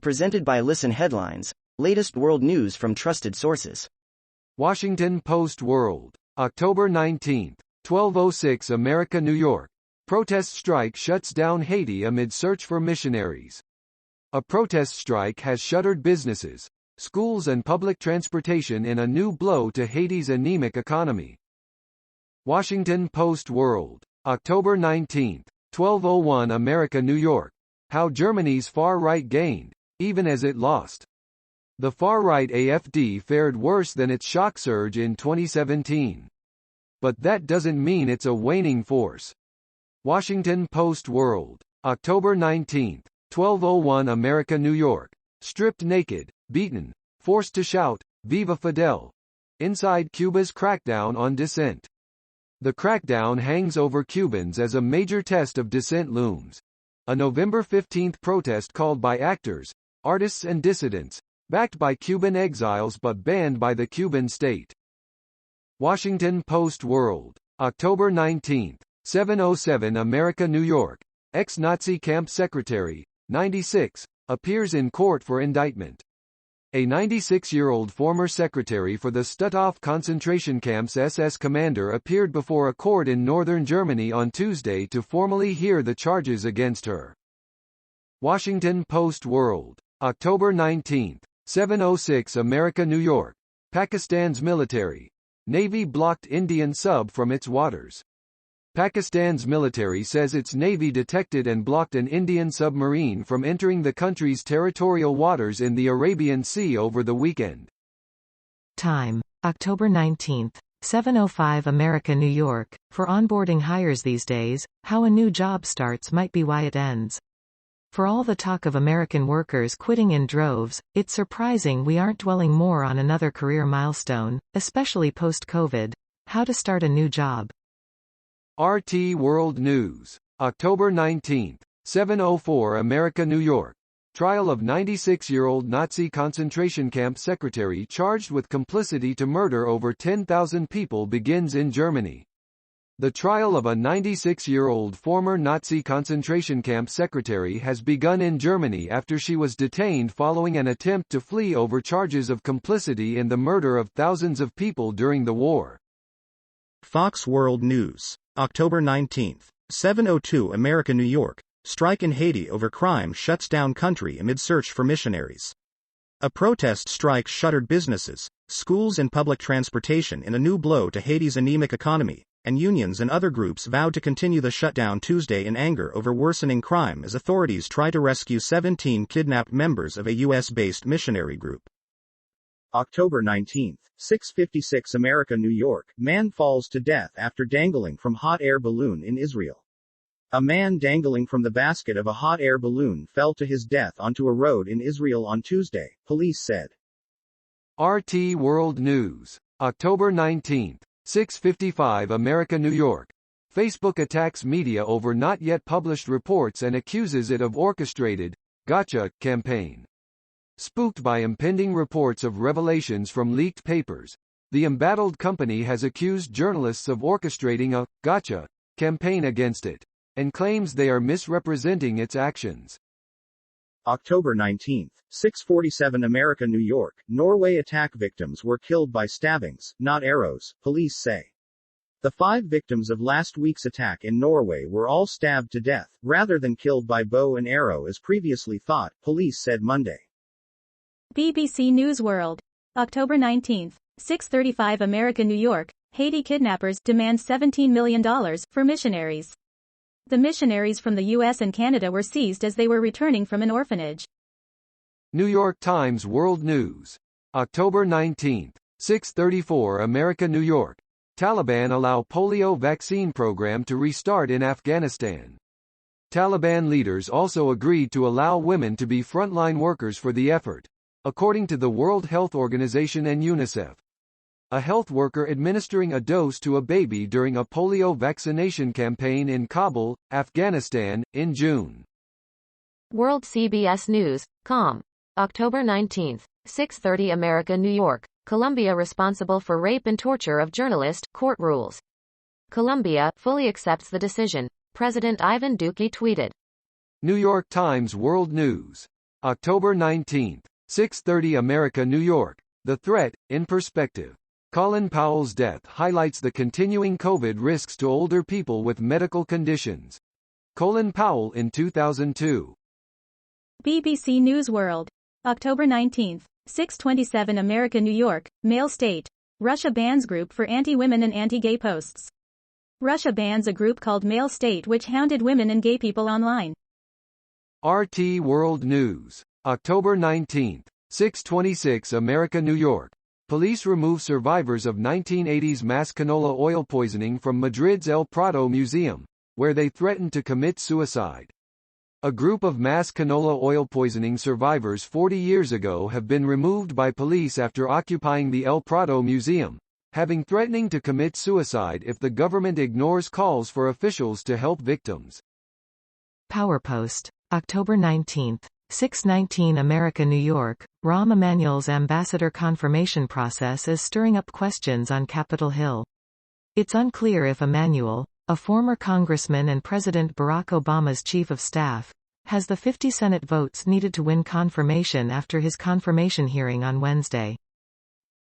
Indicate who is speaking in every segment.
Speaker 1: Presented by Listen Headlines, latest world news from trusted sources.
Speaker 2: Washington Post World, October 19, 12:06 America, New York. Protest strike shuts down Haiti amid search for missionaries. A protest strike has shuttered businesses, schools and public transportation in a new blow to Haiti's anemic economy. Washington Post World, October 19, 12:01 America, New York. How Germany's far-right gained, even as it lost. The far-right AfD fared worse than its shock surge in 2017. But that doesn't mean it's a waning force. Washington Post World, October 19, 12:01 America, New York. Stripped naked, beaten, forced to shout, Viva Fidel, inside Cuba's crackdown on dissent. The crackdown hangs over Cubans as a major test of dissent looms. A November 15 protest called by actors, artists and dissidents, backed by Cuban exiles but banned by the Cuban state. Washington Post World, October 19, 7:07 America, New York. Ex-Nazi camp secretary, 96, appears in court for indictment. A 96-year-old former secretary for the Stutthof concentration camp's SS commander appeared before a court in northern Germany on Tuesday to formally hear the charges against her. Washington Post World, October 19, 7:06 America, New York. Pakistan's military, Navy blocked Indian sub from its waters. Pakistan's military says its navy detected and blocked an Indian submarine from entering the country's territorial waters in the Arabian Sea over the weekend.
Speaker 3: Time, October 19, 7:05 America, New York. For onboarding hires these days, how a new job starts might be why it ends. For all the talk of American workers quitting in droves, it's surprising we aren't dwelling more on another career milestone, especially post-COVID: how to start a new job.
Speaker 2: RT World News, October 19, 7:04 America, New York. Trial of 96-year-old Nazi concentration camp secretary charged with complicity to murder over 10,000 people begins in Germany. The trial of a 96-year-old former Nazi concentration camp secretary has begun in Germany after she was detained following an attempt to flee over charges of complicity in the murder of thousands of people during the war.
Speaker 4: Fox World News, October 19, 7:02 America, New York. Strike in Haiti over crime shuts down country amid search for missionaries. A protest strike shuttered businesses, schools and public transportation in a new blow to Haiti's anemic economy, and unions and other groups vowed to continue the shutdown Tuesday in anger over worsening crime as authorities try to rescue 17 kidnapped members of a U.S.-based missionary group. October 19, 6:56 America, New York. Man falls to death after dangling from hot air balloon in Israel. A man dangling from the basket of a hot air balloon fell to his death onto a road in Israel on Tuesday, police said.
Speaker 2: RT World News, October 19, 6:55 America, New York. Facebook attacks media over not yet published reports and accuses it of orchestrated gotcha campaign. Spooked by impending reports of revelations from leaked papers, the embattled company has accused journalists of orchestrating a gotcha campaign against it, and claims they are misrepresenting its actions.
Speaker 4: October 19, 6:47 America, New York. Norway attack victims were killed by stabbings, not arrows, police say. The 5 victims of last week's attack in Norway were all stabbed to death, rather than killed by bow and arrow as previously thought, police said Monday.
Speaker 5: BBC News World, October 19, 6:35 America, New York. Haiti kidnappers demand $17 million for missionaries. The missionaries from the U.S. and Canada were seized as they were returning from an orphanage.
Speaker 2: New York Times World News, October 19, 6:34 America, New York. Taliban allow polio vaccine program to restart in Afghanistan. Taliban leaders also agreed to allow women to be frontline workers for the effort, according to the World Health Organization and UNICEF. A health worker administering a dose to a baby during a polio vaccination campaign in Kabul, Afghanistan, in June.
Speaker 6: World CBS News, com. October 19, 6:30 America, New York. Colombia responsible for rape and torture of journalist, court rules. Colombia fully accepts the decision, President Ivan Duque tweeted.
Speaker 2: New York Times World News, October 19, 6:30 America, New York. The Threat, in Perspective. Colin Powell's death highlights the continuing COVID risks to older people with medical conditions. Colin Powell in 2002.
Speaker 5: BBC News World. October 19, 6:27 America, New York. Mail State. Russia bans group for anti-women and anti-gay posts. Russia bans a group called Male State which hounded women and gay people online.
Speaker 2: RT World News. October 19, 6:26 America, New York. Police remove survivors of 1980s mass canola oil poisoning from Madrid's El Prado Museum, where they threatened to commit suicide. A group of mass canola oil poisoning survivors 40 years ago have been removed by police after occupying the El Prado Museum, having threatening to commit suicide if the government ignores calls for officials to help victims.
Speaker 3: PowerPost. October 19, 6:19 America, New York. Rahm Emanuel's ambassador confirmation process is stirring up questions on Capitol Hill. It's unclear if Emanuel, a former congressman and President Barack Obama's chief of staff, has the 50 Senate votes needed to win confirmation after his confirmation hearing on Wednesday.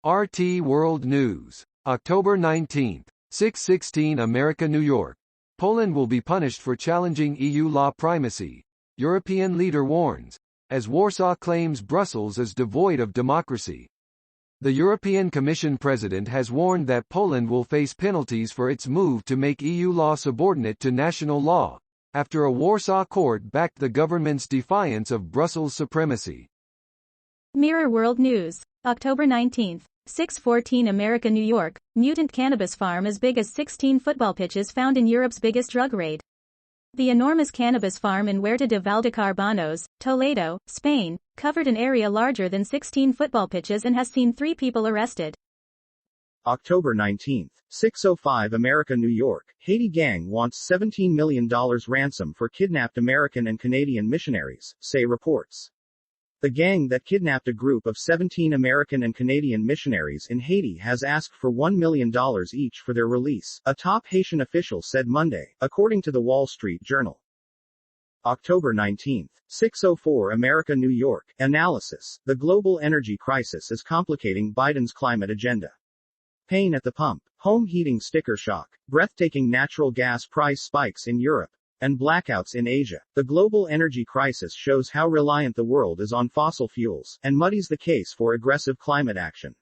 Speaker 2: RT World News. October 19, 6:16 America, New York. Poland will be punished for challenging EU law primacy, European leader warns, as Warsaw claims Brussels is devoid of democracy. The European Commission president has warned that Poland will face penalties for its move to make EU law subordinate to national law, after a Warsaw court backed the government's defiance of Brussels' supremacy.
Speaker 5: Mirror World News. October 19, 6:14 America, New York. Mutant cannabis farm as big as 16 football pitches found in Europe's biggest drug raid. The enormous cannabis farm in Huerta de Valdecarbanos, Toledo, Spain, covered an area larger than 16 football pitches and has seen 3 people arrested.
Speaker 4: October 19, 6:05 America, New York. Haiti gang wants $17 million ransom for kidnapped American and Canadian missionaries, say reports. The gang that kidnapped a group of 17 American and Canadian missionaries in Haiti has asked for $1 million each for their release, a top Haitian official said Monday, according to the Wall Street Journal. October 19, 6:04 America, New York. Analysis. The global energy crisis is complicating Biden's climate agenda. Pain at the pump, home heating sticker shock, breathtaking natural gas price spikes in Europe, and blackouts in Asia. The global energy crisis shows how reliant the world is on fossil fuels, and muddies the case for aggressive climate action.